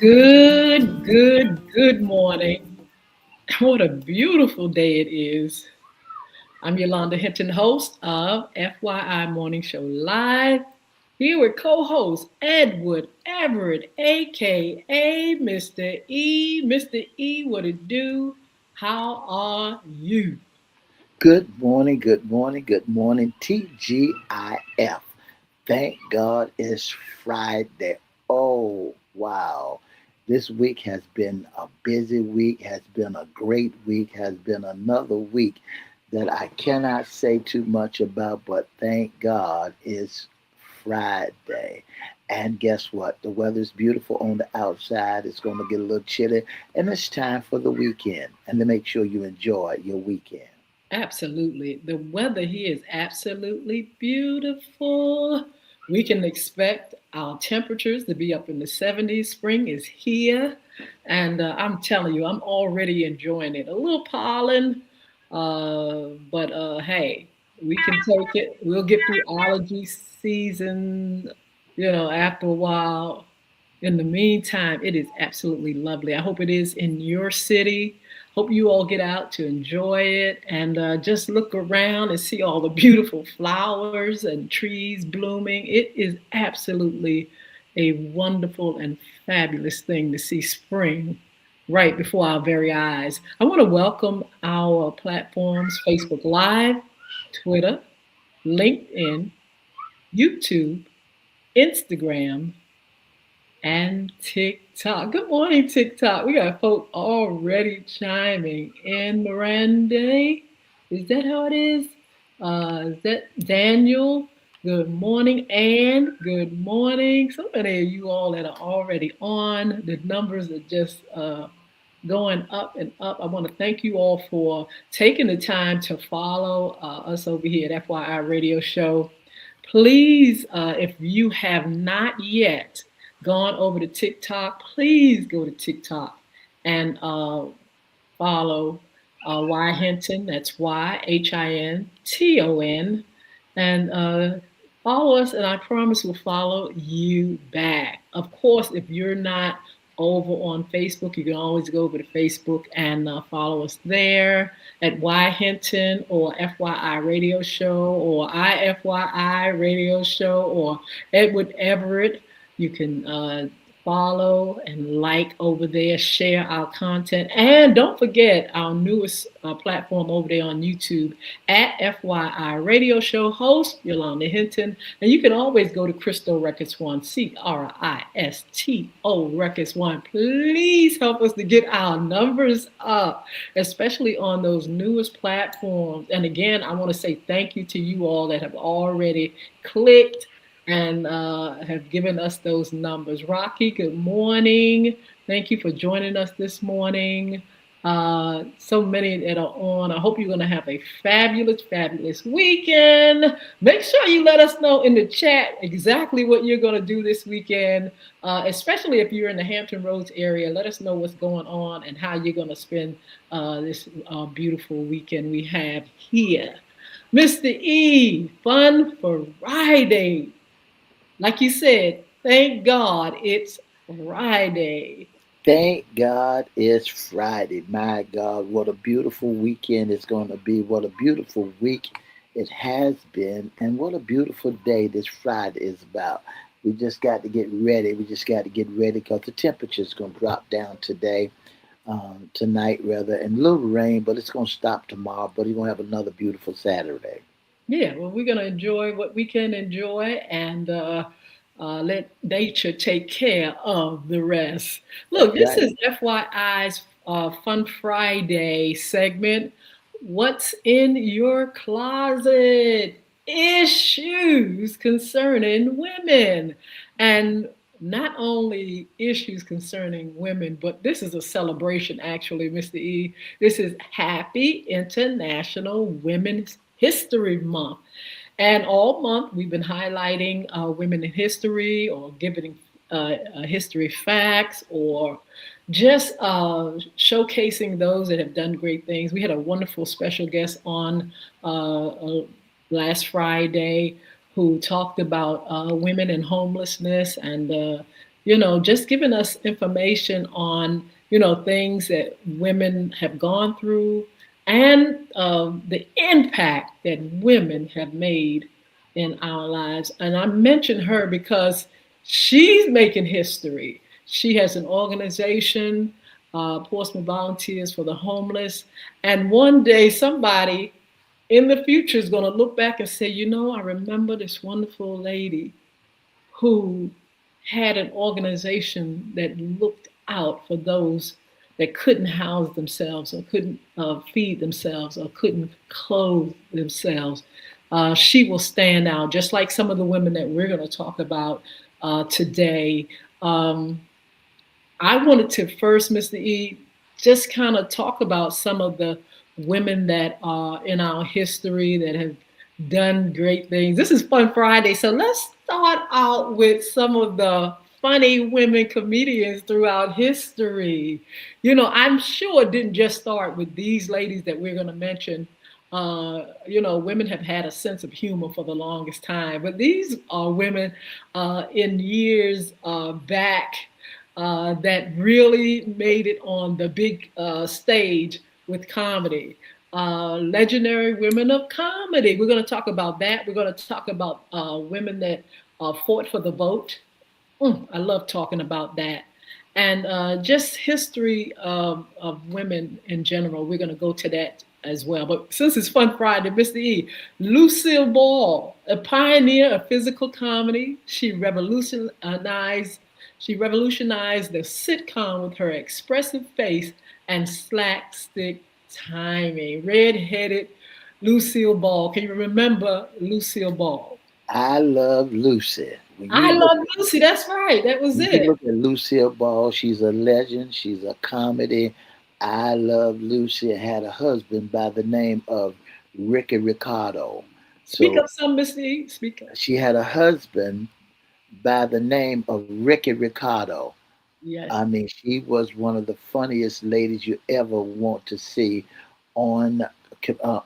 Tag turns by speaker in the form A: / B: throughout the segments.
A: Good morning. What a beautiful day it is. I'm Yolanda Hinton, host of FYI Morning Show Live, here with co-host Edward Everett, aka Mr. E. Mr. E, what it do? How are you?
B: Good morning, TGIF. Thank God it's Friday. Oh, wow. This week has been a busy week, has been a great week, has been another week that I cannot say too much about, but thank God it's Friday. And guess what? The weather's beautiful on the outside. It's going to get a little chilly, and it's time for the weekend. And to make sure you enjoy your weekend.
A: Absolutely. The weather here is absolutely beautiful. We can expect our temperatures to be up in the 70s. Spring is here. And I'm telling you, I'm already enjoying it. A little pollen, but hey, we can take it. We'll get through allergy season, after a while. In the meantime, it is absolutely lovely. I hope it is in your city. Hope you all get out to enjoy it and just look around and see all the beautiful flowers and trees blooming. It is absolutely a wonderful and fabulous thing to see spring right before our very eyes. I want to welcome our platforms Facebook Live, Twitter, LinkedIn, YouTube, Instagram, and TikTok. Good morning, TikTok. We got folk already chiming in. Miranda, is that how it is? Is that Daniel? Good morning, Ann. Good morning. So many of you all that are already on. The numbers are just going up and up. I want to thank you all for taking the time to follow us over here at FYI Radio Show. Please, if you have not yet gone over to TikTok, please go to TikTok and follow Y Hinton. That's YHINTON. And follow us, and I promise we'll follow you back. Of course, if you're not over on Facebook, you can always go over to Facebook and follow us there at Y Hinton or FYI Radio Show or IFYI Radio Show or Edward Everett. You can follow and like over there, share our content. And don't forget our newest platform over there on YouTube at FYI Radio Show, host Yolanda Hinton. And you can always go to Crystal Records One, CRISTO Records One. Please help us to get our numbers up, especially on those newest platforms. And again, I want to say thank you to you all that have already clicked and have given us those numbers. Rocky, good morning. Thank you for joining us this morning. So many that are on. I hope you're going to have a fabulous, fabulous weekend. Make sure you let us know in the chat exactly what you're going to do this weekend, especially if you're in the Hampton Roads area. Let us know what's going on and how you're going to spend this beautiful weekend we have here. Mr. E, Fun Friday. Like you said, thank God it's Friday.
B: Thank God it's Friday. My God, what a beautiful weekend it's going to be. What a beautiful week it has been. And what a beautiful day this Friday is about. We just got to get ready. We just got to get ready because the temperature is going to drop down today, tonight rather, and a little rain, but it's going to stop tomorrow. But you're going to have another beautiful Saturday.
A: Yeah, well, we're going to enjoy what we can enjoy and let nature take care of the rest. Look,
B: That's
A: this
B: right.
A: is FYI's Fun Friday segment. What's in your closet? Issues concerning women. And not only issues concerning women, but this is a celebration, actually, Mr. E. This is Happy International Women's History Month. And all month, we've been highlighting women in history or giving history facts or just showcasing those that have done great things. We had a wonderful special guest on last Friday who talked about women and homelessness and just giving us information on, things that women have gone through and the impact that women have made in our lives. And I mention her because she's making history. She has an organization, Portsmouth Volunteers for the Homeless. And one day somebody in the future is going to look back and say, I remember this wonderful lady who had an organization that looked out for those that couldn't house themselves or couldn't feed themselves or couldn't clothe themselves. She will stand out, just like some of the women that we're going to talk about today. Um, I wanted to first, Mr. E, just kind of talk about some of the women that are in our history that have done great things. This is Fun Friday, so let's start out with some of the funny women comedians throughout history. I'm sure it didn't just start with these ladies that we're going to mention. Women have had a sense of humor for the longest time, but these are women in years back that really made it on the big stage with comedy. Legendary women of comedy. We're going to talk about that. We're going to talk about women that fought for the vote. I love talking about that. And just history of women in general. We're going to go to that as well. But since it's Fun Friday, Mr. E, Lucille Ball, a pioneer of physical comedy, she revolutionized the sitcom with her expressive face and slapstick timing. Red-headed Lucille Ball. Can you remember Lucille Ball?
B: I love Lucy.
A: I love Lucy. That's right. That was
B: When you
A: it.
B: look at Lucille Ball, she's a legend. She's a comedy. I love Lucy. Had a husband by the name of Ricky Ricardo.
A: Speak
B: So
A: up some, Mr. E. Speak up.
B: she had a husband by the name of Ricky Ricardo. I
A: Yes.
B: mean, she was one of the funniest ladies you ever want to see on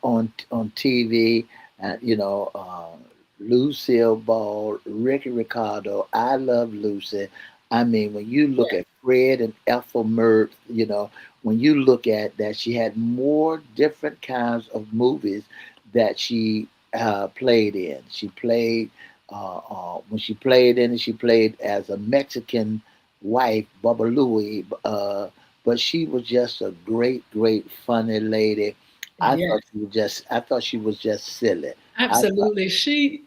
B: on TV. Lucille Ball, Ricky Ricardo. I love Lucy. I mean, when you look
A: Yes.
B: at Fred and Ethel Mertz, when you look at that, she had more different kinds of movies that she played in. She played when she played in it, she played as a Mexican wife, Baba Louie. But she was just a great, great, funny lady.
A: Yes.
B: I thought she was just silly. I thought,
A: Absolutely. She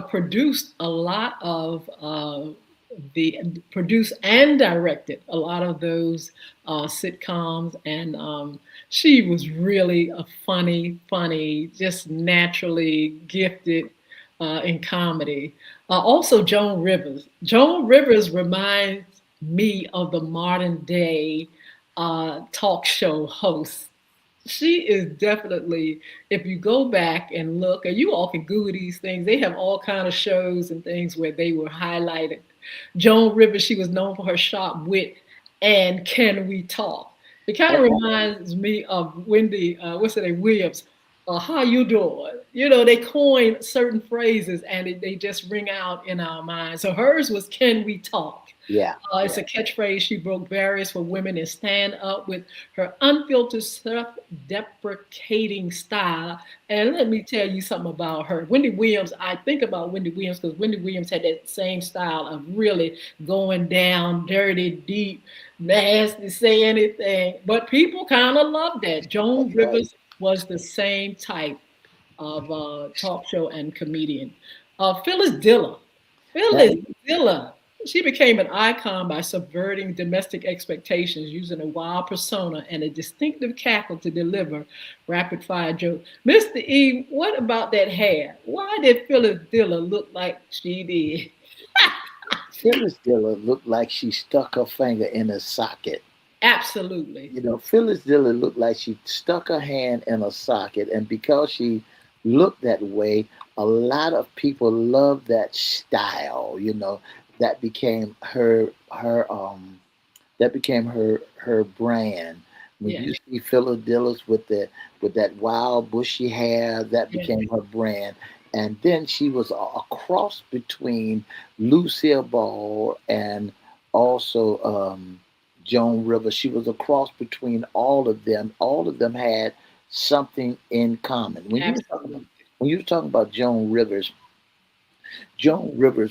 A: produced a lot of the produced and directed a lot of those sitcoms, and she was really a funny, just naturally gifted in comedy. Also, Joan Rivers. Joan Rivers reminds me of the modern day talk show host. She is definitely, if you go back and look, and you all can Google these things, they have all kind of shows and things where they were highlighted. Joan Rivers, she was known for her sharp wit and Can We Talk? It kind of
B: oh,
A: reminds me of Wendy, what's her name, Williams. How you doing? They coin certain phrases and they just ring out in our minds. So hers was Can We Talk?
B: yeah,
A: It's a catchphrase she broke barriers for women and stand up with her unfiltered, self-deprecating style. And let me tell you something about her. Wendy Williams, I think about Wendy Williams because Wendy Williams had that same style of really going down, dirty, deep, nasty, say anything. But people kind of loved that.
B: that's
A: Joan
B: right.
A: Rivers was the same type of talk show and comedian. Phyllis Diller.
B: Now,
A: Phyllis Diller. She became an icon by subverting domestic expectations using a wild persona and a distinctive cackle to deliver rapid fire jokes. Mr. E, what about that hair? Why did Phyllis Diller look like she did?
B: Phyllis Diller looked like she stuck her finger in a socket.
A: Absolutely.
B: Phyllis Diller looked like she stuck her hand in a socket, and because she looked that way, a lot of people loved that style. That became her brand. When
A: Yeah.
B: you see Phyllis Diller with that wild bushy hair, that
A: Yeah.
B: became her brand. And then she was a cross between Lucille Ball and Also, Joan Rivers. She was a cross between all of them. All of them had something in common.
A: Absolutely.
B: When you were talking about Joan Rivers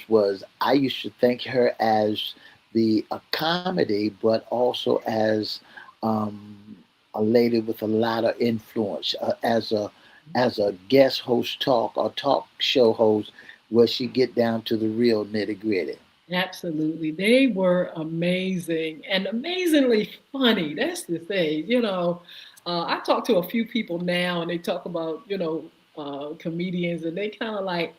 B: was, I used to think her as the a comedy, but also as um, a lady with a lot of influence, as a guest host talk or talk show host, where she get down to the real nitty gritty.
A: Absolutely. They were amazing and amazingly funny. That's the thing. I talk to a few people now and they talk about, comedians and they kind of like,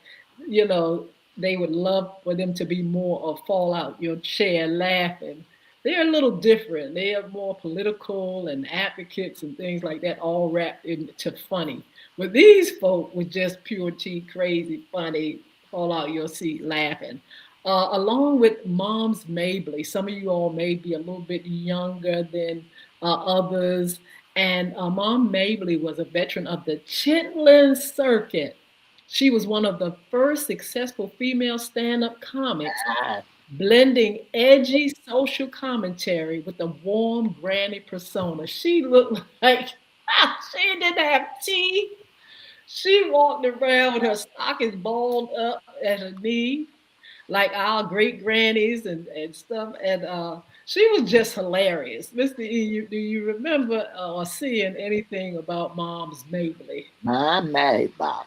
A: you know, they would love for them to be more of fallout, your chair laughing. They're a little different. They are more political and advocates and things like that, all wrapped into funny. But these folk were just pure tea, crazy, funny, fall out your seat laughing. Along with Moms Mabley. Some of you all may be a little bit younger than others. And Mom Mabley was a veteran of the Chitlin Circuit. She was one of the first successful female stand up comics,
B: Ah,
A: blending edgy social commentary with a warm granny persona. She looked like she didn't have teeth. She walked around with her stockings balled up at her knee like our great grannies and stuff. And she was just hilarious. Mr. E, do you remember or seeing anything about Mom's Mabley?
B: my Mabel,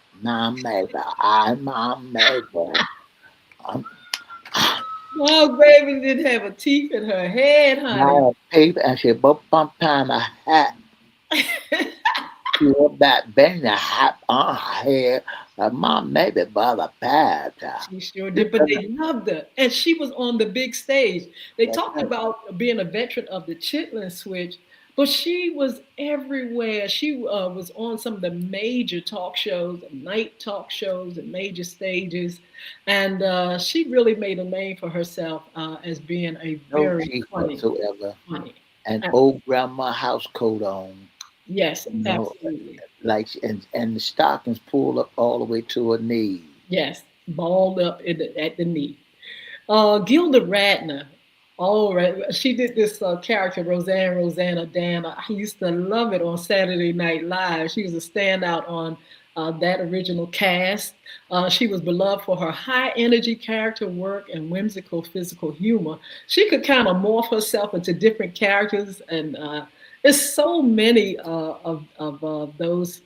B: I'm my Mabel. Um,
A: Mom's Mabley didn't have a teeth in her head, honey.
B: my paper and she bump time a hat. She up that bang the hat on her head. Mom maybe by the bad time.
A: She sure did, but they loved her. And she was on the big stage. They talked about being a veteran of the Chitlin Switch, but she was everywhere. She was on some of the major talk shows, night talk shows, and major stages. And she really made a name for herself as being a
B: No
A: very
B: teeth
A: funny,
B: whatsoever.
A: funny.
B: And
A: Uh,
B: old grandma house coat on.
A: yes,
B: You know,
A: absolutely.
B: like and the stockings pulled up all the way to her knees.
A: Yes, balled up at the knee. Gilda Radner. All right, she did this character, Rosanna Dana. I used to love it on Saturday Night Live. She was a standout on that original cast. She was beloved for her high energy character work and whimsical physical humor. She could kind of morph herself into different characters, and there's so many of those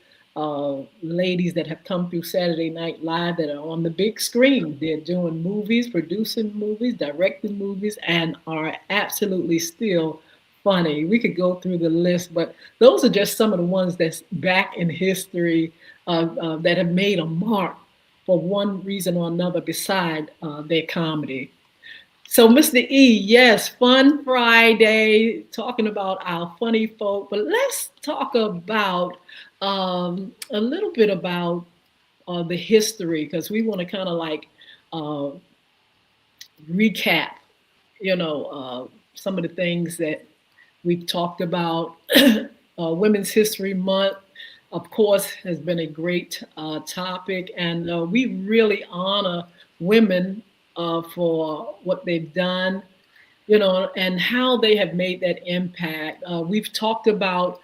A: ladies that have come through Saturday Night Live that are on the big screen. They're doing movies, producing movies, directing movies, and are absolutely still funny. We could go through the list, but those are just some of the ones that's back in history that have made a mark for one reason or another beside their comedy. So, Mr. E, yes, Fun Friday, talking about our funny folk, but let's talk about a little bit about the history because we want to kind of like uh, recap, some of the things that we've talked about. Women's History Month, of course, has been a great topic, and we really honor women for what they've done, and how they have made that impact. We've talked about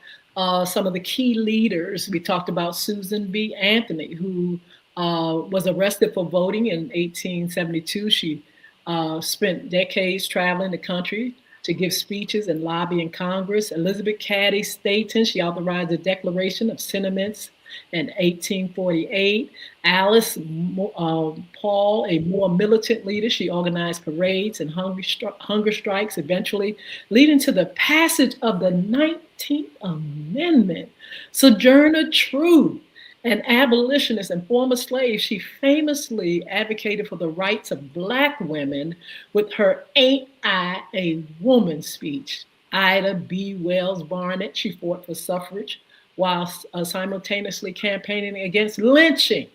A: some of the key leaders. We talked about Susan B. Anthony, who was arrested for voting in 1872. She spent decades traveling the country to give speeches and lobby in Congress. Elizabeth Cady Stanton, she authorized the Declaration of Sentiments in 1848. Alice Paul, a more militant leader, she organized parades and hunger strikes, eventually leading to the passage of the 19th Amendment. Sojourner Truth, an abolitionist and former slave, she famously advocated for the rights of Black women with her Ain't I a Woman speech. Ida B. Wells Barnett, she fought for suffrage while simultaneously campaigning against lynching,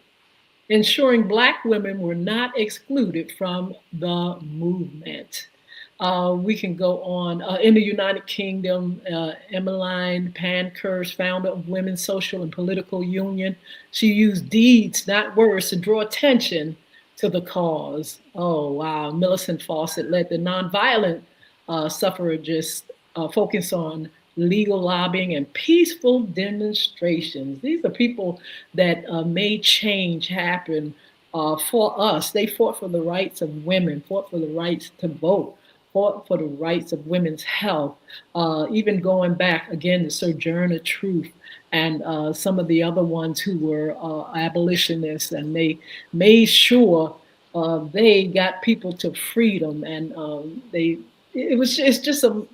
A: ensuring Black women were not excluded from the movement. We can go on. In the United Kingdom, Emmeline Pankhurst, founder of Women's Social and Political Union, she used deeds, not words, to draw attention to the cause. Oh, wow. Millicent Fawcett led the nonviolent suffragists focus on legal lobbying and peaceful demonstrations. These are people that made change happen for us. They fought for the rights of women, fought for the rights to vote, fought for the rights of women's health, even going back again to Sojourner Truth and some of the other ones who were abolitionists, and they made sure they got people to freedom, and they it's just a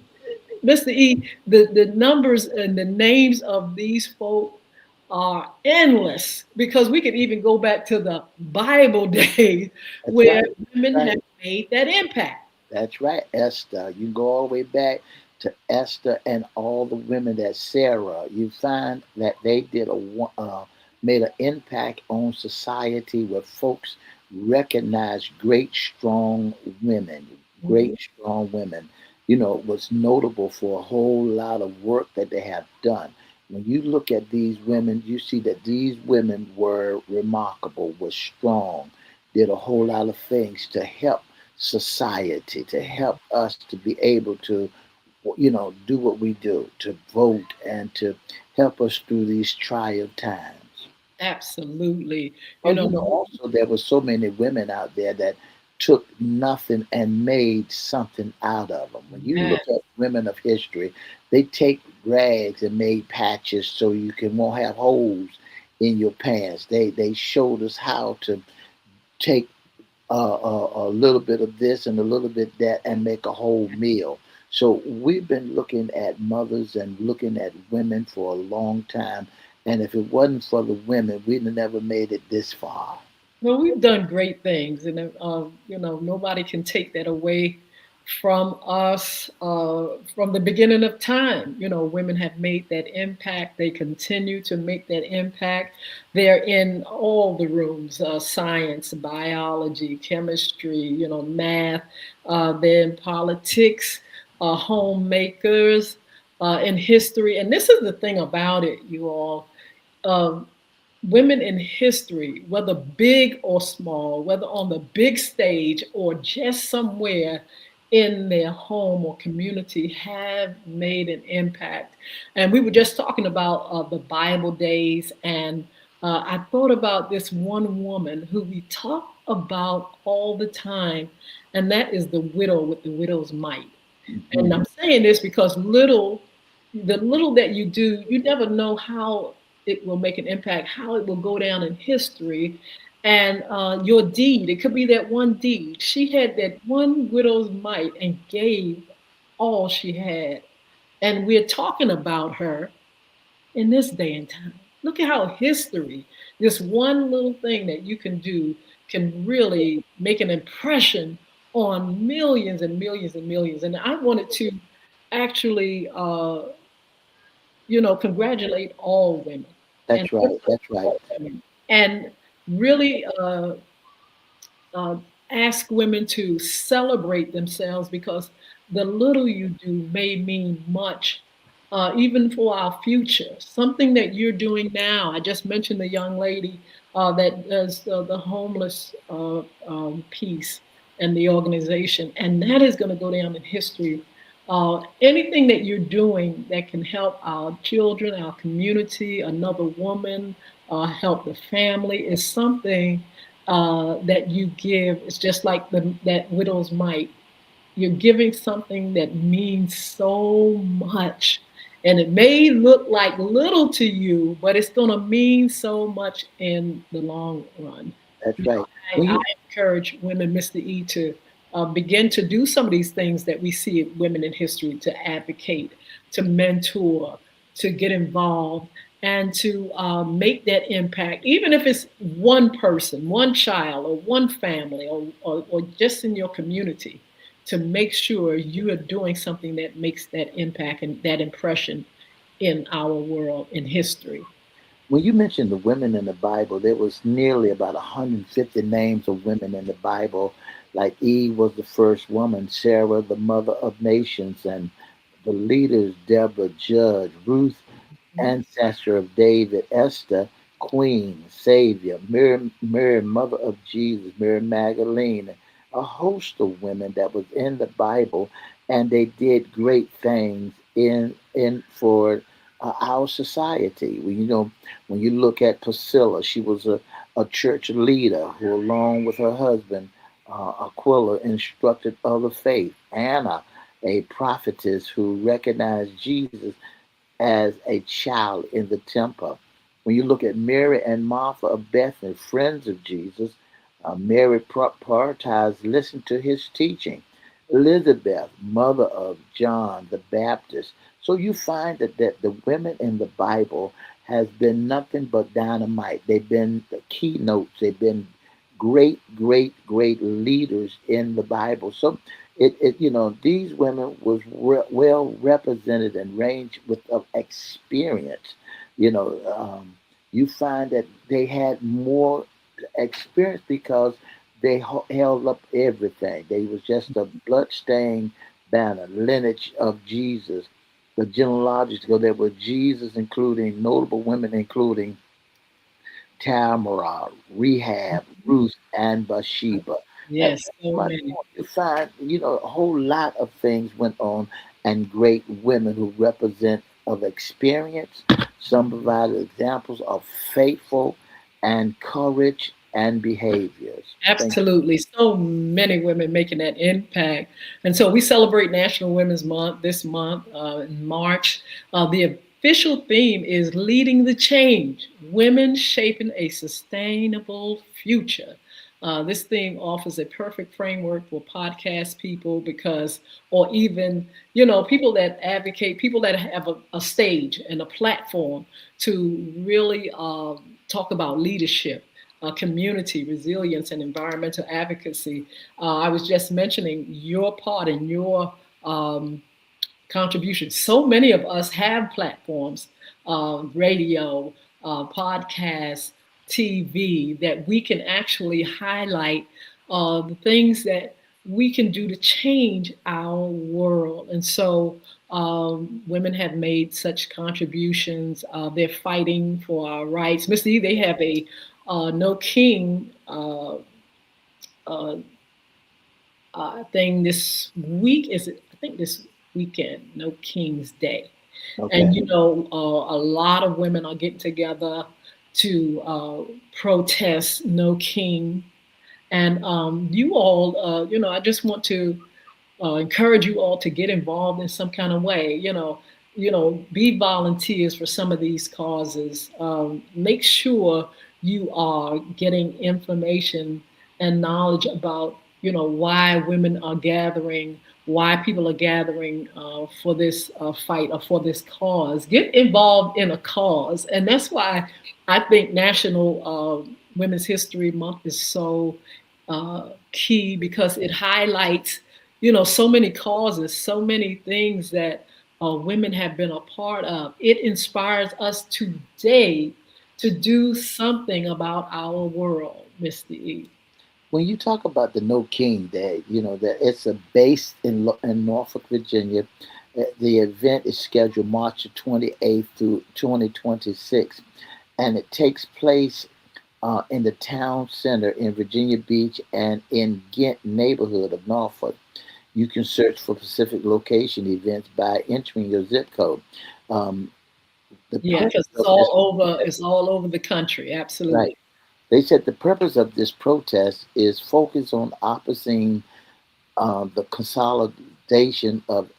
A: Mr. E, the numbers and the names of these folk are endless because we could even go back to the Bible days
B: That's right.
A: where women
B: Right.
A: have made that impact.
B: That's right, Esther. You go all the way back to Esther and all the women that Sarah. You find that they made an impact on society where folks recognize great, strong women.
A: Mhm.
B: Great, strong women. Was notable for a whole lot of work that they have done. When you look at these women, you see that these women were remarkable, were strong, did a whole lot of things to help society, to help us to be able to, do what we do, to vote and to help us through these trial times.
A: Absolutely.
B: Oh,
A: You know,
B: also there were so many women out there that took nothing and made something out of them. When you
A: man,
B: look at women of history, they take rags and made patches so you can won't have holes in your pants. They showed us how to take a little bit of this and a little bit that and make a whole meal. So we've been looking at mothers and looking at women for a long time. And if it wasn't for the women, we'd have never made it this far.
A: well, we've done great things, and nobody can take that away from us. From the beginning of time, women have made that impact. They continue to make that impact. They're in all the rooms: science, biology, chemistry, math. They're in politics, homemakers, in history. And this is the thing about it, you all. Um, Women in history, whether big or small, whether on the big stage or just somewhere in their home or community, have made an impact. And we were just talking about the Bible days, and I thought about this one woman who we talk about all the time, and that is the widow with the widow's mite. And
B: Mhm.
A: I'm saying this because the little that you do, you never know how it will make an impact, how it will go down in history. And your deed, it could be that one deed. She had that one widow's mite and gave all she had. And we're talking about her in this day and time. Look at how history, this one little thing that you can do, can really make an impression on millions and millions and millions. And I wanted to actually, congratulate all women and
B: That's right. That's right.
A: all women, and really uh, ask women to celebrate themselves because the little you do may mean much, even for our future. Something that you're doing now. I just mentioned the young lady that does the homeless piece and the organization, and that is going to go down in history. Anything that you're doing that can help our children, our community, another woman, help the family is something that you give. It's just like that widow's mite. You're giving something that means so much. And it may look like little to you, but it's going to mean so much in the long run.
B: That's
A: You
B: right.
A: know,
B: When
A: I
B: you
A: encourage women, Mr. E, to begin to do some of these things that we see women in history, to advocate, to mentor, to get involved, and to make that impact, even if it's one person, one child, or one family, or just in your community, to make sure you are doing something that makes that impact and that impression in our world, in history.
B: when you mentioned the women in the Bible, there was nearly about 150 names of women in the Bible. Like Eve was the first woman, Sarah, the mother of nations, and the leaders, Deborah, Judge, Ruth, ancestor of David, Esther. Queen, Savior, Mary, Mother of Jesus, Mary Magdalene, a host of women that was in the Bible, and they did great things in for our society. When you look at Priscilla, she was a church leader who, along with her husband Aquila, instructed other faith. Anna, a prophetess who recognized Jesus as a child in the temple. When you look at Mary and Martha of Bethany, friends of Jesus, Mary prioritized listening to his teaching. Elizabeth, mother of John the Baptist. So you find that the women in the Bible has been nothing but dynamite. They've been the keynotes. They've been great, great, great leaders in the Bible. So these women was well represented and range with of experience. You know, you find that they had more experience because they held up everything. They was just a bloodstained banner, lineage of Jesus. The genealogical, there were Jesus, including notable women, including Tamara, Rehab, Ruth, and Bathsheba. And
A: Yes, so
B: much
A: many.
B: more. You find, a whole lot of things went on, and great women who represent of experience. Some provided examples of faithful and courage and behaviors. Thank
A: Absolutely. So many women making that impact. And so we celebrate National Women's Month this month in March. The official theme is Leading the Change, Women Shaping a Sustainable Future. This theme offers a perfect framework for podcast people because, or even, people that advocate, people that have a stage and a platform to really talk about leadership, community resilience, and environmental advocacy. I was just mentioning your part and your contribution. So many of us have platforms, radio, podcasts, TV, that we can actually highlight the things that we can do to change our world. And so women have made such contributions. They're fighting for our rights. Mr. E, they have a No King uh, thing this week. Is it? I think this weekend, No King's Day.
B: you.
A: And
B: Okay.
A: a lot of women are getting together to protest No King. And you all, I just want to encourage you all to get involved in some kind of way. Be volunteers for some of these causes. Make sure you are getting information and knowledge about why women are gathering, why people are gathering for this fight or for this cause. Get involved in a cause, and that's why I think National Women's History Month is so key because it highlights so many causes, so many things that women have been a part of. It inspires us today to do something about our world, Mr. E.
B: When you talk about the No King Day, that it's a base in Norfolk, Virginia. The event is scheduled March 28th through 2026, and it takes place in the town center in Virginia Beach and in Ghent neighborhood of Norfolk. You can search for specific location events by entering your zip code. Um, the
A: Yeah,
B: purpose
A: because it's
B: of this
A: all over. It's all over the country. Absolutely.
B: right. They said the purpose of this protest is focused on opposing the consolidation of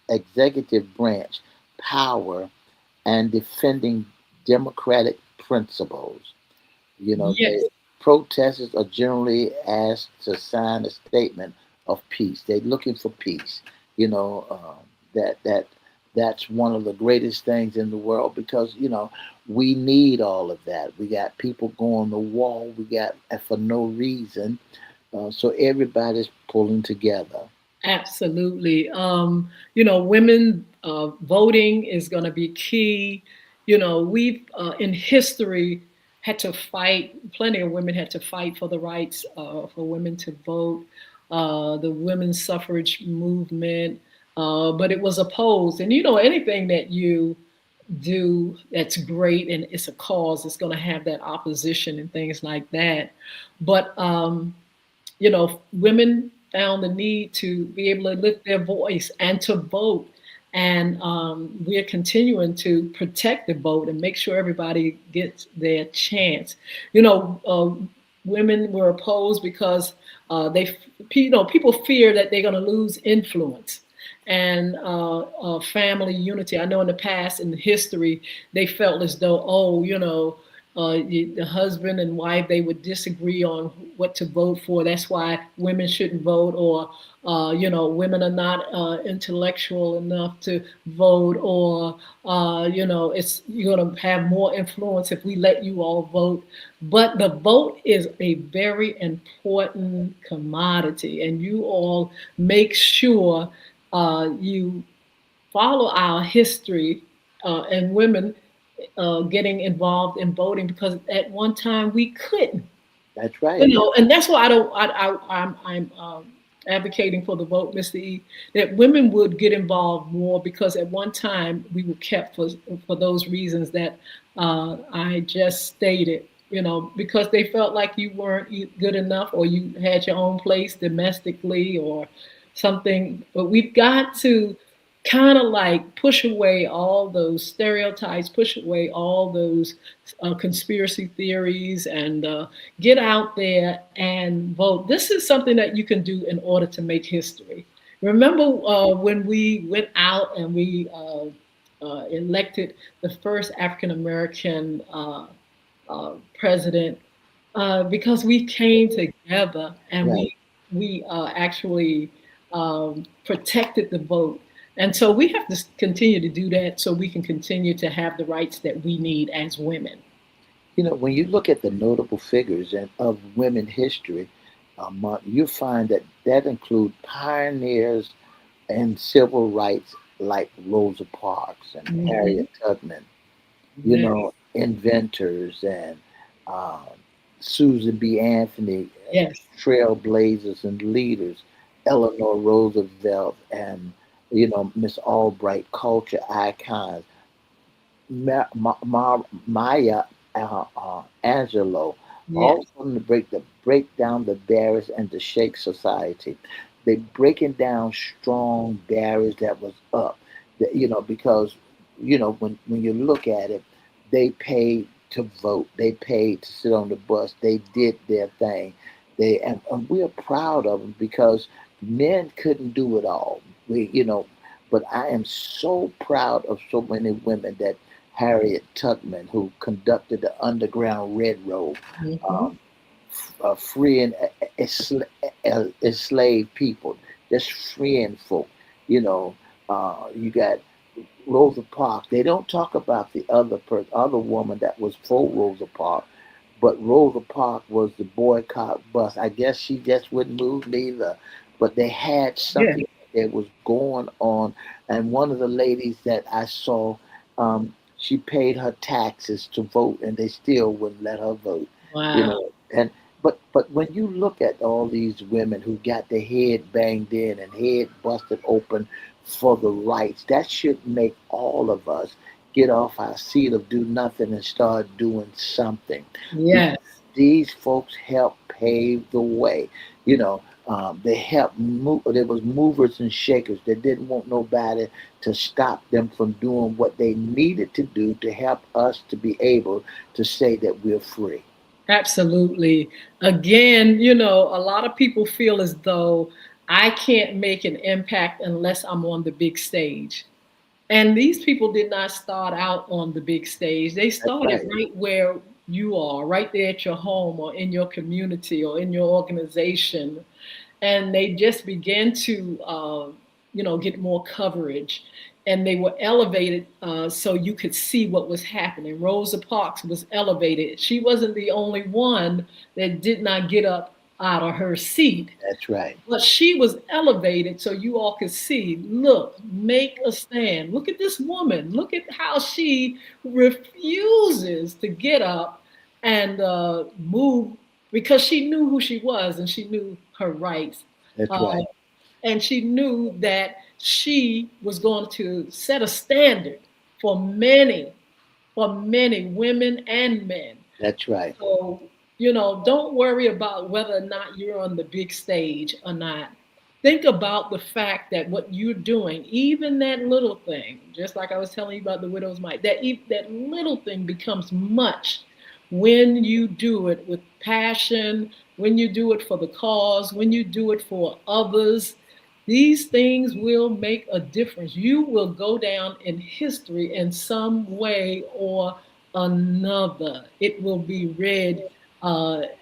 B: executive branch power and defending democratic principles.
A: Yes,
B: The protesters are generally asked to sign a statement of peace. They're looking for peace. You know, that's one of the greatest things in the world because we need all of that. We got people going to wall. We got for no reason. So everybody's pulling together.
A: absolutely. Women voting is going to be key. We've in history had to fight. Plenty of women had to fight for the rights for women to vote. The women's suffrage movement, but it was opposed. And anything that you do that's great, and it's a cause. It's going to have that opposition and things like that. But women found the need to be able to lift their voice and to vote. And we're continuing to protect the vote and make sure everybody gets their chance. You know, women were opposed because people fear that they're going to lose influence and family unity. I know in the past, in history, they felt as though, the husband and wife, they would disagree on what to vote for. That's why women shouldn't vote, or women are not intellectual enough to vote, or it's you're going to have more influence if we let you all vote. But the vote is a very important commodity, and you all make sure you follow our history and women getting involved in voting, because at one time we couldn't.
B: That's right.
A: And that's why I don't. I'm advocating for the vote, Mr. E, that women would get involved more, because at one time we were kept for those reasons that I just stated. Because they felt like you weren't good enough, or you had your own place domestically, or something. But we've got to kind of like push away all those stereotypes, push away all those conspiracy theories, and get out there and vote. This is something that you can do in order to make history. Remember when we went out and we elected the first African American president, because we came together and
B: Right.
A: we actually protected the vote. And so we have to continue to do that so we can continue to have the rights that we need as women.
B: When you look at the notable figures of women history, you find that include pioneers in civil rights like Rosa Parks and
A: Hmm.
B: Harriet Tubman,
A: Yeah.
B: inventors and um, Susan B. Anthony,
A: Yes.
B: trailblazers and leaders, Eleanor Roosevelt and Miss Albright, culture icons, Maya Angelou,
A: Yes.
B: all of them to break down the barriers and to shake society. They breaking down strong barriers that was up, because when you look at it, they paid to vote, they paid to sit on the bus, they did their thing. And we're proud of them because men couldn't do it all. But I am so proud of so many women that Harriet Tubman, who conducted the Underground Railroad,
A: Hmm.
B: um, freeing enslaved people, just freeing folk. You got Rosa Parks. They don't talk about the other woman that was for Rosa Parks, but Rosa Parks was the boycott bus. I guess she just wouldn't move neither. But they had
A: Yeah.
B: something that was going on. And one of the ladies that I saw, she paid her taxes to vote, and they still wouldn't let her vote. You
A: Wow.
B: know, and but when you look at all these women who got their head banged in and head busted open for the rights, that should make all of us get off our seat of do nothing and start doing something.
A: Yes.
B: Because these folks helped pave the way. They helped move. There was movers and shakers that didn't want nobody to stop them from doing what they needed to do to help us to be able to say that we're free.
A: Absolutely. Again, a lot of people feel as though I can't make an impact unless I'm on the big stage. And these people did not start out on the big stage. They
B: That's
A: started
B: right.
A: right where you are, right there at your home, or in your community, or in your organization. And they just began to get more coverage, and they were elevated so you could see what was happening. Rosa Parks was elevated. She wasn't the only one that did not get up out of her seat,
B: That's right.
A: but she was elevated so you all could see, look, make a stand. Look at this woman. Look at how she refuses to get up and move, because she knew who she was and she knew her rights.
B: That's
A: Uh,
B: right.
A: and she knew that she was going to set a standard. for many, for many women and men.
B: That's right.
A: So, don't worry about whether or not you're on the big stage or not. Think about the fact that what you're doing, even that little thing, just like I was telling you about the widow's mite, that little thing becomes much when you do it with passion, when you do it for the cause, when you do it for others. These things will make a difference. You will go down in history in some way or another. It will be read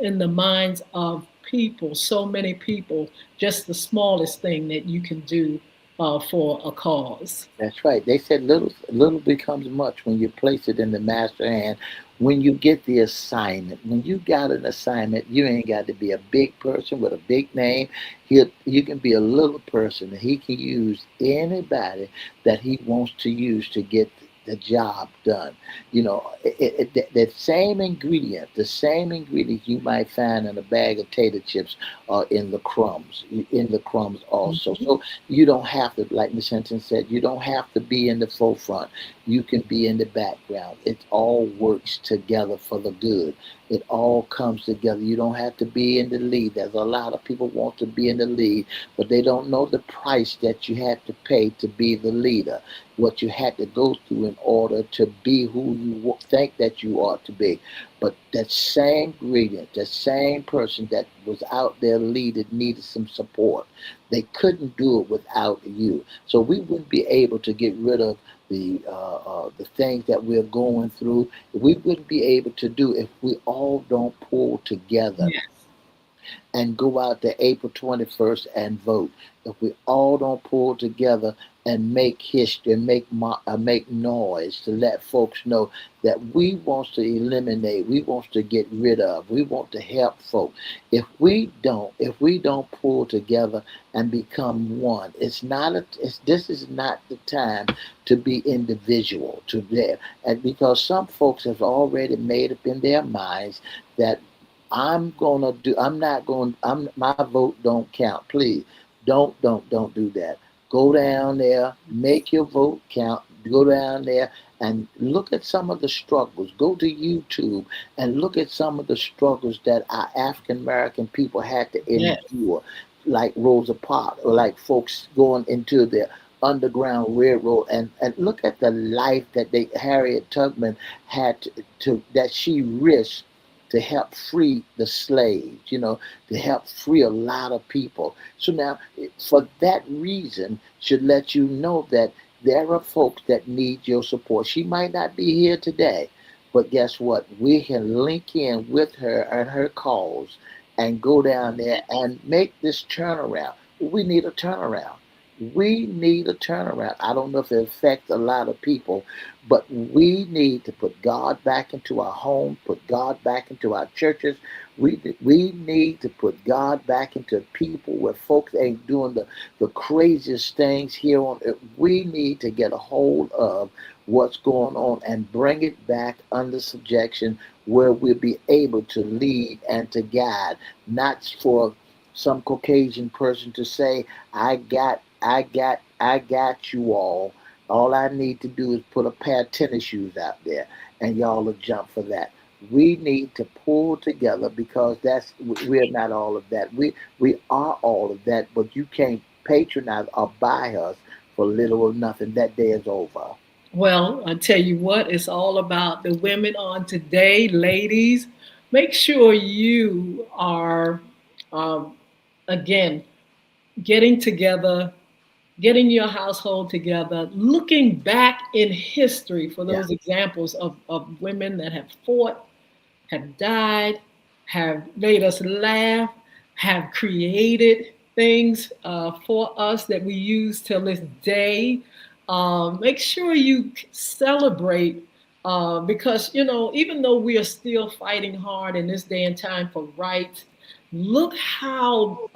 A: in the minds of people, so many people, just the smallest thing that you can do for a cause.
B: That's right. They said little becomes much when you place it in the master hand. When you get the assignment, when you got an assignment, you ain't got to be a big person with a big name. You can be a little person, and he can use anybody that he wants to use to get the job done. The same ingredient you might find in a bag of tater chips or in the crumbs also.
A: Mhm.
B: So you don't have to, like Miss Hinton said, you don't have to be in the forefront. You can be in the background. It all works together for the good. It all comes together. You don't have to be in the lead. There's a lot of people want to be in the lead, but they don't know the price that you had to pay to be the leader, what you had to go through in order to be who you think that you ought to be. But that same ingredient, that same person that was out there leading needed some support. They couldn't do it without you. So we wouldn't be able to get rid of the things that we're going through. We wouldn't be able to do if we all don't pull together
A: Yes.
B: and go out to April 21st and vote. If we all don't pull together and make history and make noise to let folks know that we want to eliminate, we want to get rid of, we want to help folks. If we don't pull together and become one, this is not the time to be individual to there, and because some folks have already made up in their minds that I'm not going, my vote don't count. Please don't do that. Go down there, make your vote count. Go down there and look at some of the struggles. Go to YouTube and look at some of the struggles that our African American people had to
A: Yes.
B: endure, like Rosa Parks, or like folks going into the Underground Railroad, and look at the life that Harriet Tubman had to that she risked to help free the slaves, to help free a lot of people. So now, for that reason, should let you know that there are folks that need your support. She might not be here today, but guess what? We can link in with her and her cause and go down there and make this turnaround. We need a turnaround. We need a turnaround. I don't know if it affects a lot of people, but we need to put God back into our home, put God back into our churches. We need to put God back into people where folks ain't doing the craziest things here on earth. We need to get a hold of what's going on and bring it back under subjection where we'll be able to lead and to guide, not for some Caucasian person to say, I got you all. All I need to do is put a pair of tennis shoes out there, and y'all will jump for that. We need to pull together because we're not all of that. We are all of that, but you can't patronize or buy us for little or nothing. That day is over.
A: Well, I tell you what, it's all about the women on today, ladies. Make sure you are, um, again, getting together, getting your household together, looking back in history for
B: Yeah,
A: those examples of women that have fought, have died, have made us laugh, have created things for us that we use till this day. Make sure you celebrate because, even though we are still fighting hard in this day and time for rights, look how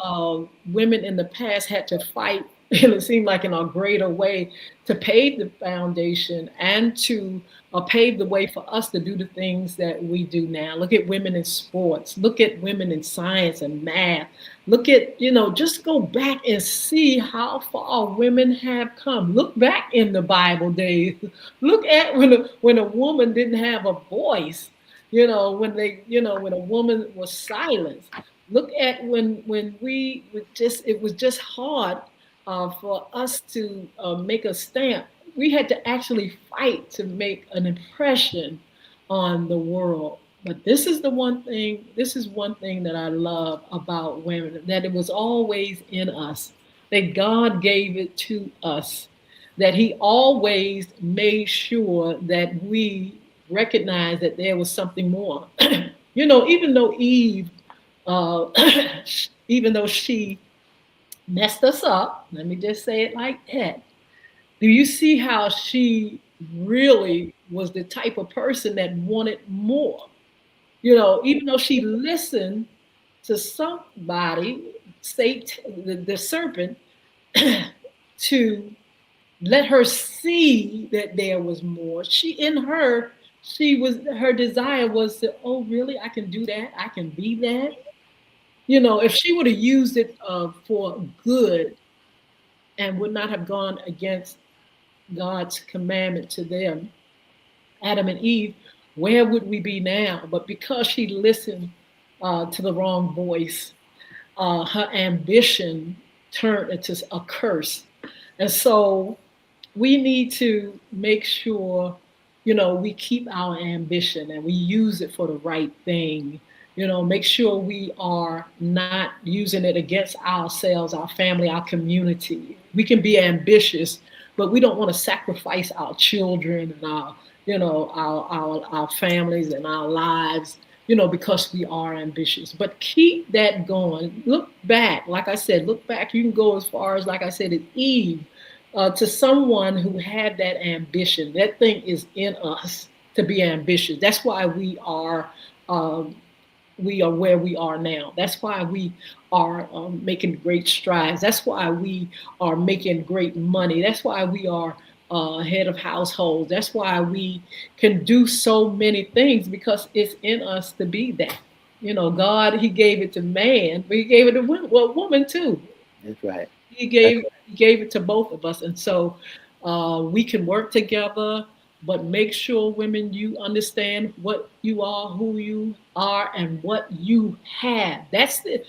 A: women in the past had to fight And it seemed like in a greater way to pave the foundation and to pave the way for us to do the things that we do now. Look at women in sports. Look at women in science and math. Look at, just go back and see how far women have come. Look back in the Bible days. Look at when a woman didn't have a voice. When a woman was silenced. Look at when we would just it was just hard for us to make a stamp. We had to actually fight to make an impression on the world. But this is the one thing, this is one thing that I love about women, that it was always in us, that God gave it to us, that He always made sure that we recognize that there was something more. Even though Eve, uh, even though she messed us up. Let me just say it like that. Do you see how she really was the type of person that wanted more? Even though she listened to somebody, Satan, the serpent, to let her see that there was more. Her desire was to, oh, really? I can do that. I can be that. If she would have used it for good, and would not have gone against God's commandment to them, Adam and Eve, where would we be now? But because she listened to the wrong voice, her ambition turned into a curse. And so we need to make sure, we keep our ambition and we use it for the right thing. Make sure we are not using it against ourselves, our family, our community. We can be ambitious, but we don't want to sacrifice our children and our families and our lives, because we are ambitious. But keep that going. Look back, like I said, look back. You can go as far as, like I said, as Eve, to someone who had that ambition. That thing is in us to be ambitious. That's why um, we are where we are now. That's why we are making great strides. That's why we are making great money. That's why we are head of households. That's why we can do so many things, because it's in us to be that. God, He gave it to man, but He gave it to woman too.
B: That's right.
A: He
B: That's
A: gave he gave it to both of us, and so we can work together. But make sure, women, you understand what you are, who you are, and what you have. That's the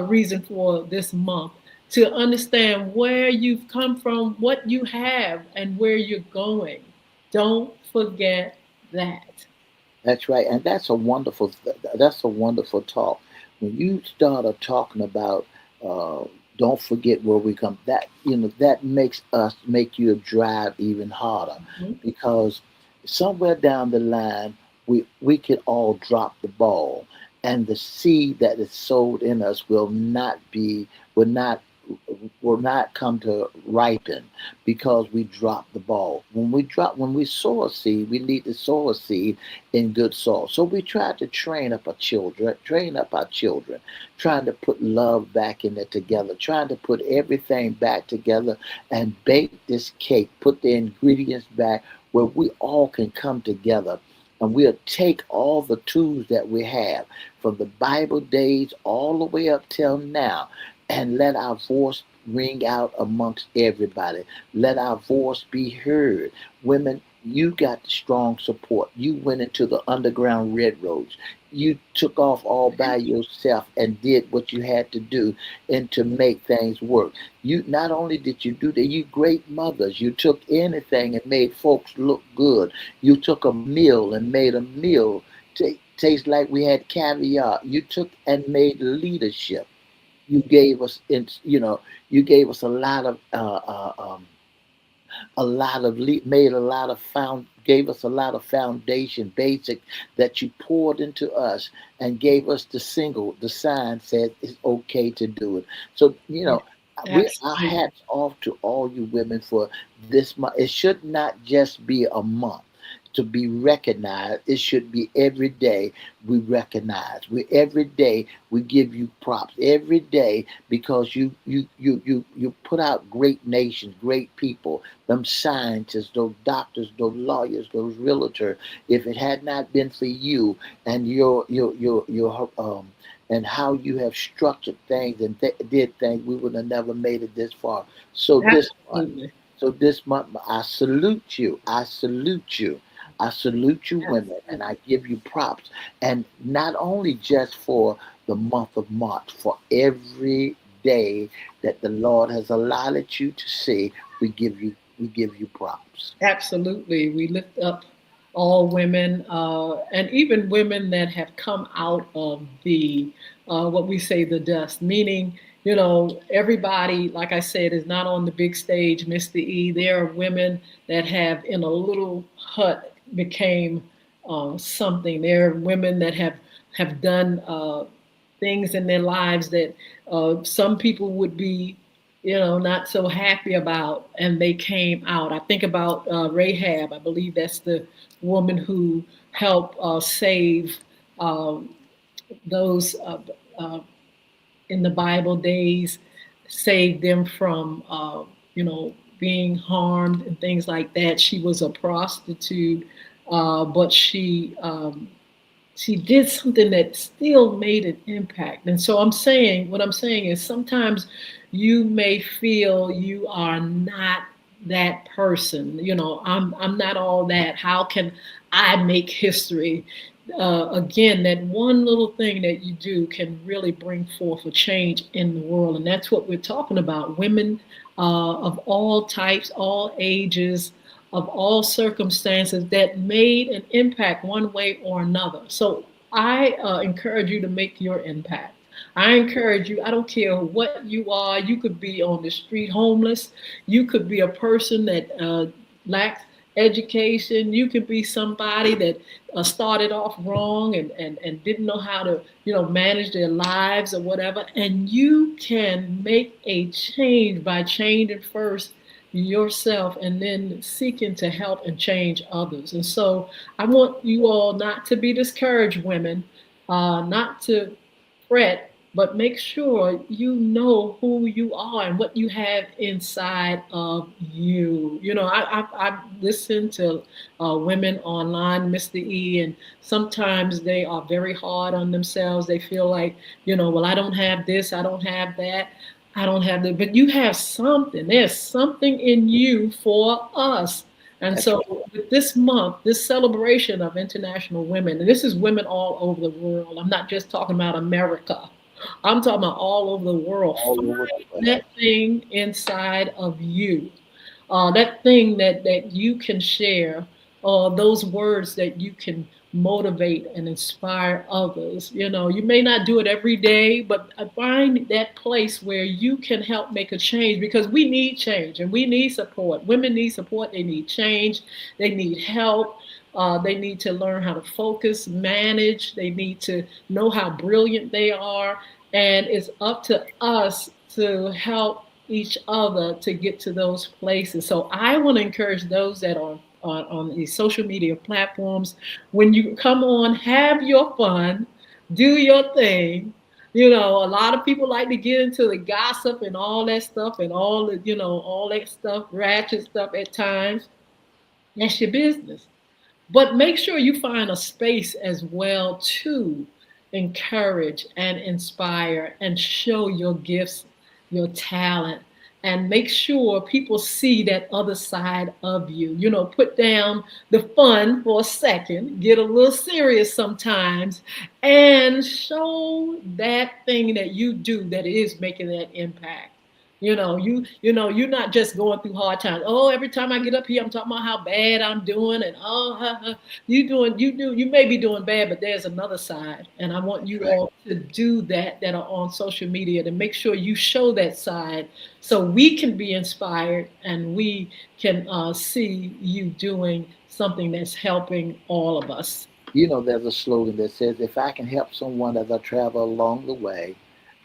A: reason for this month, to understand where you've come from, what you have, and where you're going. Don't forget that.
B: That's right, and that's a wonderful talk. When you started talking about, uh, don't forget where we come. That make you drive even harder,
A: Mhm.
B: because somewhere down the line we could all drop the ball, and the seed that is sowed in us will not will not come to ripen, because we drop the ball. When we sow a seed, we need to sow a seed in good soil. So we try to train up our children, trying to put love back in it together, trying to put everything back together and bake this cake, put the ingredients back where we all can come together. And we'll take all the tools that we have from the Bible days all the way up till now, and let our voice ring out amongst everybody. Let our voice be heard. Women, you got strong support. You went into the underground railroads. You took off all by yourself and did what you had to do and to make things work. You not only did you do that, you great mothers. You took anything and made folks look good. You took a meal and made a meal taste like we had caviar. You took and made leadership. You gave us, you gave us made a lot of gave us a lot of foundation, basic, that you poured into us and gave us the sign said it's okay to do it. So,
A: Yeah,
B: our
A: absolutely.
B: hats off to all you women for this month. It should not just be a month. to be recognized. It should be every day we recognize. We every day we give you props. Every day because you put out great nations, great people, them scientists, those doctors, those lawyers, those realtors. If it had not been for you and your and how you have structured things and did things, we would have never made it this far. So this month,
A: Absolutely.
B: I salute you. I salute you. I salute you, women, and I give you props. And not only just for the month of March, for every day that the Lord has allowed you to see, we give you props.
A: Absolutely. We lift up all women and even women that have come out of the, what we say, the dust, meaning, everybody, like I said, is not on the big stage, Mr. E. There are women that have, in a little hut, became something. There are women that have done things in their lives that some people would be not so happy about, and they came out. I think about Rahab. I believe that's the woman who helped save um, those in the Bible days, saved them from, being harmed and things like that. She was a prostitute, but she did something that still made an impact. And so what I'm saying is sometimes you may feel you are not that person. I'm not all that. How can I make history? Again, that one little thing that you do can really bring forth a change in the world. And that's what we're talking about. Women of all types, all ages, of all circumstances that made an impact one way or another. So I encourage you to make your impact. I encourage you, I don't care what you are, you could be on the street homeless, you could be a person that lacks education, you could be somebody that started off wrong and didn't know how to manage their lives or whatever, and you can make a change by changing first yourself and then seeking to help and change others. And so I want you all not to be discouraged, women, not to fret, but make sure you know who you are and what you have inside of you. I've listened to women online, Mr. E, and sometimes they are very hard on themselves. They feel like, well, I don't have this, I don't have that. I don't have that, but you have something. There's something in you for us. And
B: That's
A: so,
B: right.
A: with this month, this celebration of International Women, and this is women all over the world. I'm not just talking about America. I'm talking about all over the world.
B: All
A: Find
B: over the place.
A: that thing inside of you, that thing that you can share, those words that you can motivate and inspire others. You may not do it every day, but find that place where you can help make a change, because we need change and we need support. Women need support, they need change, they need help. They need to learn how to focus, manage. They need to know how brilliant they are. And it's up to us to help each other to get to those places. So I want to encourage those that are on these social media platforms, when you come on, have your fun, do your thing. A lot of people like to get into the gossip and all that stuff and all that stuff, ratchet stuff at times. That's your business. But make sure you find a space as well to encourage and inspire and show your gifts, your talent, and make sure people see that other side of you. Put down the fun for a second, get a little serious sometimes, and show that thing that you do that is making that impact. You're not just going through hard times. Oh, every time I get up here, I'm talking about how bad I'm doing, and you may be doing bad, but there's another side, and I want
B: That's
A: you
B: right.
A: all to do that are on social media, to make sure you show that side, so we can be inspired and we can see you doing something that's helping all of us.
B: There's a slogan that says, if I can help someone as I travel along the way,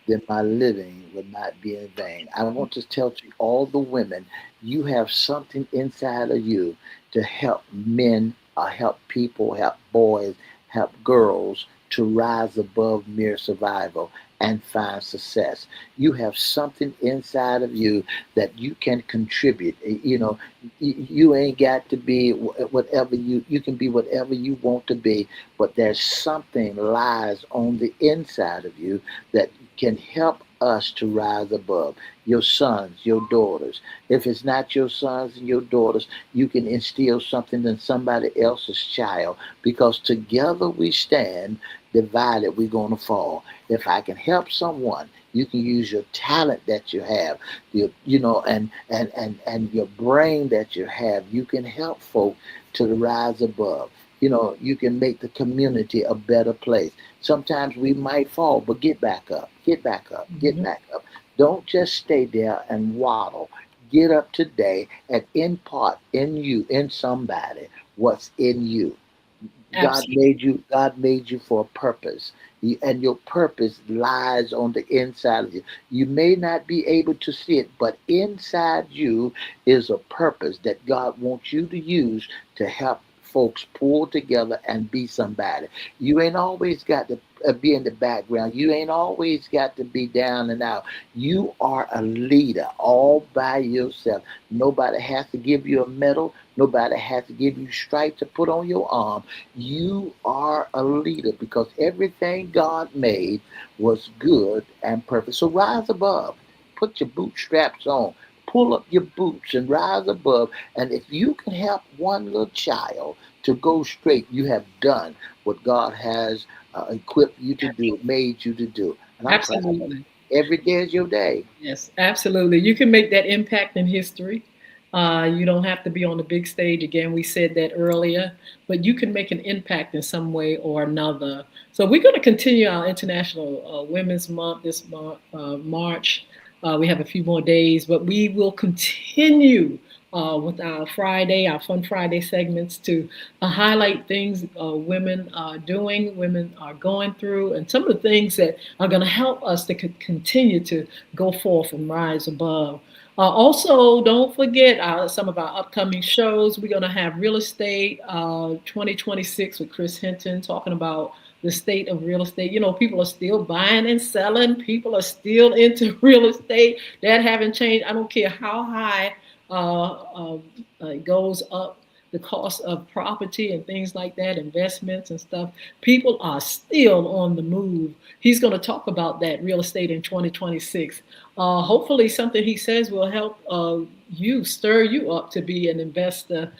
B: then my living would not be in vain. I want to tell to all the women, you have something inside of you to help men help people, help boys, help girls to rise above mere survival and find success. You have something inside of you that you can contribute. You ain't got to be whatever you can be whatever you want to be, but there's something lies on the inside of you that can help us to rise above. Your sons, your daughters. If it's not your sons and your daughters, you can instill something in somebody else's child, because together we stand, divided we're going to fall. If I can help someone, you can use your talent that you have, and your brain that you have. You can help folk to rise above. You can make the community a better place. Sometimes we might fall, but get back up, get back up, get
A: Mhm.
B: back up. Don't just stay there and waddle. Get up today and impart in you, in somebody, what's in you.
A: Absolutely.
B: God made you for a purpose. And your purpose lies on the inside of you. You may not be able to see it, but inside you is a purpose that God wants you to use to help folks pull together and be somebody. You ain't always got to be in the background. You ain't always got to be down and out. You are a leader all by yourself. Nobody has to give you a medal. Nobody has to give you stripes to put on your arm. You are a leader because everything God made was good and perfect. So rise above. Put your bootstraps on. Pull up your boots and rise above. And if you can help one little child to go straight, you have done what God has equipped you to do, made you to do. And I'm proud of
A: Absolutely.
B: you. Every day is your day.
A: Yes, absolutely. You can make that impact in history. You don't have to be on the big stage again. We said that earlier, but you can make an impact in some way or another. So we're going to continue our International Women's Month this month, March. We have a few more days, but we will continue with our Friday, our Fun Friday segments to highlight things women are doing, women are going through, and some of the things that are going to help us to continue to go forth and rise above. Also, don't forget some of our upcoming shows. We're going to have Real Estate 2026 with Chris Hinton talking about the state of real estate. People are still buying and selling. People are still into real estate. That haven't changed. I don't care how high it goes up, the cost of property and things like that, investments and stuff. People are still on the move. He's going to talk about that real estate in 2026. Hopefully, something he says will help stir you up to be an investor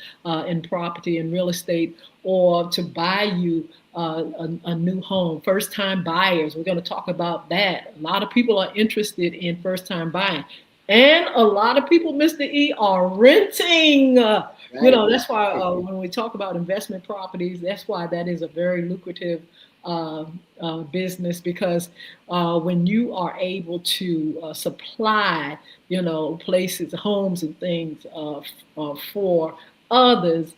A: in property and real estate, or to buy you a new home. First time buyers, we're going to talk about that. A lot of people are interested in first time buying. And a lot of people, Mr. E, are renting.
B: Right,
A: That's why
B: right.
A: when we talk about investment properties, that's why that is a very lucrative business, because when you are able to supply, places, homes, and things for others,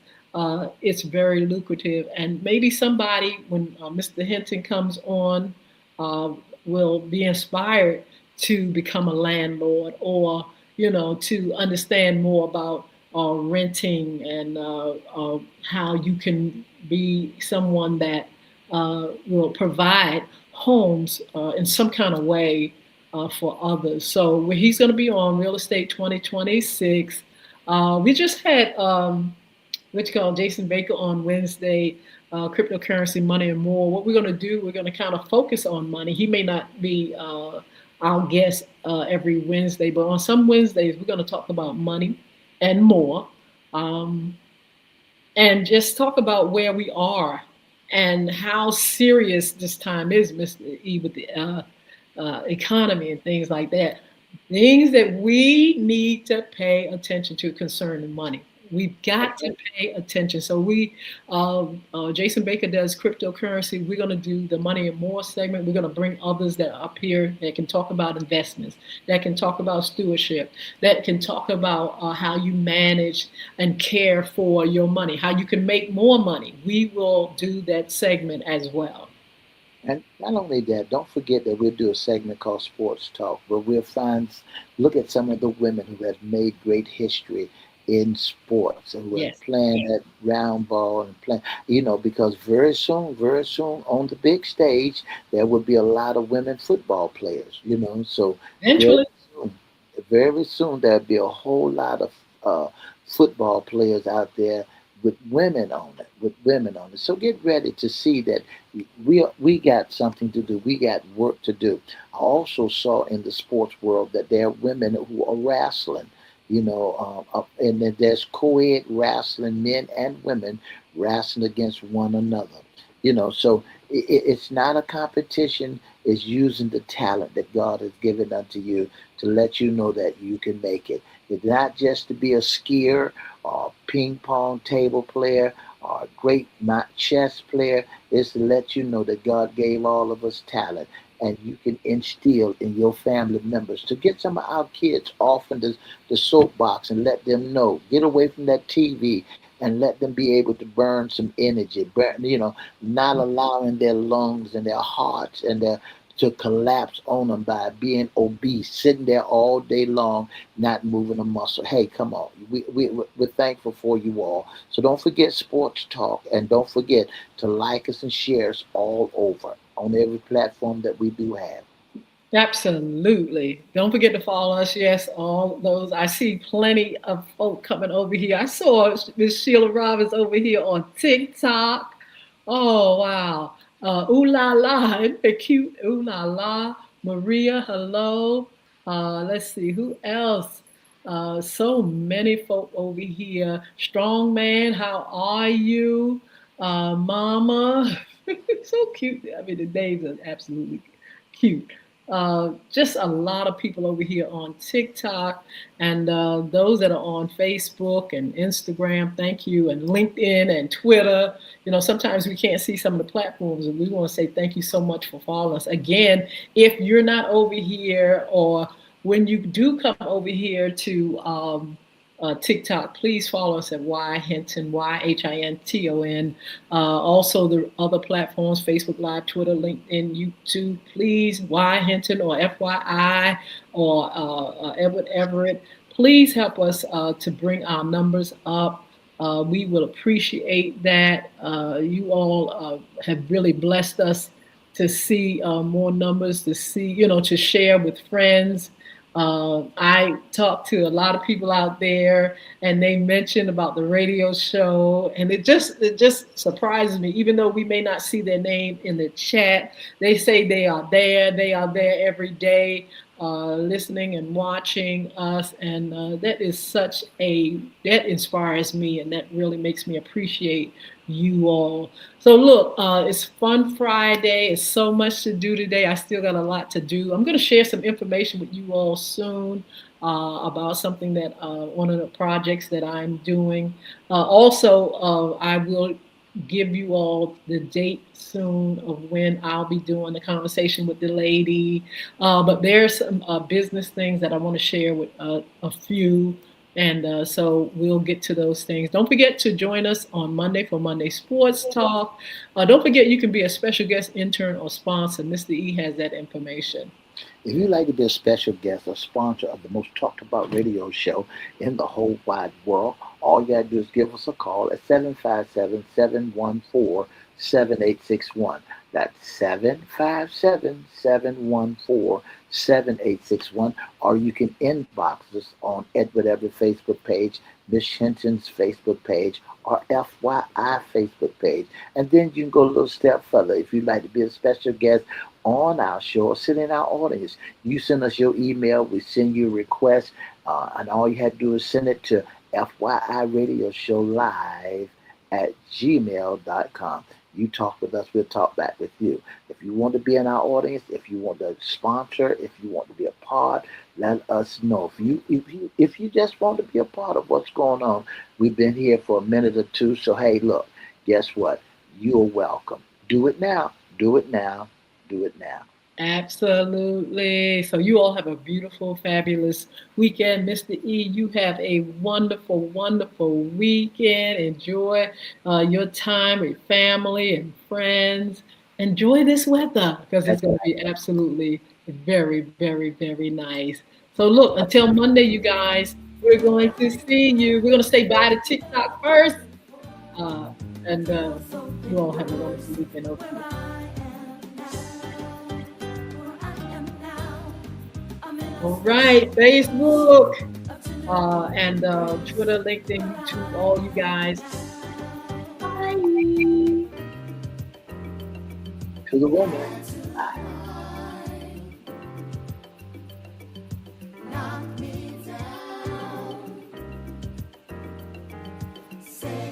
A: it's very lucrative. And maybe somebody, when Mr. Hinton comes on, uh, will be inspired to become a landlord, or to understand more about renting, and how you can be someone that will provide homes in some kind of way for others. So he's going to be on Real Estate 2026. We just had what you call Jason Baker on Wednesday, cryptocurrency, money, and more. What we're going to do, we're going to kind of focus on money. He may not be our guest every Wednesday, but on some Wednesdays, we're going to talk about money and more, um, and just talk about where we are and how serious this time is, Mr. E, with the economy and things like that. Things that we need to pay attention to concerning money. We've got to pay attention. So Jason Baker does cryptocurrency. We're going to do the money and more segment. We're going to bring others that are up here that can talk about investments, that can talk about stewardship, that can talk about how you manage and care for your money, how you can make more money. We will do that segment as well.
B: And not only that, don't forget that we'll do a segment called Sports Talk, where we'll look at some of the women who have made great history in sports and we're
A: Yes.
B: playing that round ball and playing, because very soon on the big stage, there will be a lot of women football players, so very
A: Eventually.
B: soon, very soon there'll be a whole lot of football players out there with women on it. So get ready to see that we got something to do. We got work to do. I also saw in the sports world that there are women who are wrestling, and then there's co-ed wrestling, men and women wrestling against one another. So it's not a competition. It's using the talent that God has given unto you to let you know that you can make it. It's not just to be a skier or a ping pong table player or a great chess player. It's to let you know that God gave all of us talent and you can instill in your family members to get some of our kids off in the soapbox and let them know, get away from that TV and let them be able to burn some energy, not allowing their lungs and their hearts and their to collapse on them by being obese, sitting there all day long, not moving a muscle. Hey, come on. We're thankful for you all. So don't forget Sports Talk and don't forget to like us and share us all over on every platform that we do have.
A: Absolutely. Don't forget to follow us. Yes, all those. I see plenty of folk coming over here. I saw Miss Sheila Roberts over here on TikTok. Oh, wow. Ooh la la. Isn't it cute? Ooh la la. Maria, hello. Let's see. Who else? So many folk over here. Strong man, how are you? Mama. So cute. I mean, the names are absolutely cute. Just a lot of people over here on TikTok and those that are on Facebook and Instagram. Thank you, and LinkedIn and Twitter. Sometimes we can't see some of the platforms, and we want to say thank you so much for following us. Again, if you're not over here, or when you do come over here to TikTok, please follow us at Y Hinton, YHINTON. Also, the other platforms, Facebook Live, Twitter, LinkedIn, YouTube, please, Y Hinton or FYI or Everette. Please help us to bring our numbers up. We will appreciate that. You all have really blessed us to see more numbers, to see, to share with friends. I talked to a lot of people out there, and they mentioned about the radio show, and it just surprises me. Even though we may not see their name in the chat, they say they are there. They are there every day, listening and watching us, and that inspires me, and that really makes me appreciate you all. So look, it's Fun Friday. It's so much to do today. I still got a lot to do. I'm going to share some information with you all soon about something that one of the projects that I'm doing. Also, I will give you all the date soon of when I'll be doing the conversation with the lady. But there's some business things that I want to share with a few. And so we'll get to those things. Don't forget to join us on Monday for Monday Sports Talk. Don't forget you can be a special guest, intern, or sponsor. Mr. E has that information.
B: If you'd like to be a special guest or sponsor of the most talked about radio show in the whole wide world, all you got to do is give us a call at 757-714-7861. That's 757-714-7861. Or you can inbox us on Edward Everett Facebook page, Miss Hinton's Facebook page, or FYI Facebook page. And then you can go a little step further. If you'd like to be a special guest on our show or sit in our audience, you send us your email, we send you a request, and all you have to do is send it to FYI Radio Show Live at gmail.com. You talk with us, we'll talk back with you. If you want to be in our audience, if you want to sponsor, if you want to be a part, let us know. If you just want to be a part of what's going on, we've been here for a minute or two. So hey, look, guess what? You're welcome. Do it now. Do it now. Do it now.
A: Absolutely. So you all have a beautiful, fabulous weekend. Mr. E, you have a wonderful, wonderful weekend. Enjoy your time with family and friends. Enjoy this weather because it's
B: That's
A: going to be absolutely very, very, very nice. So look, until Monday, you guys, We're going to see you. We're going to stay by the TikTok first. Uh, and you all have a wonderful weekend. Okay. All right, Facebook and Twitter, LinkedIn, YouTube, all you guys. Bye.
B: To the woman.
C: Say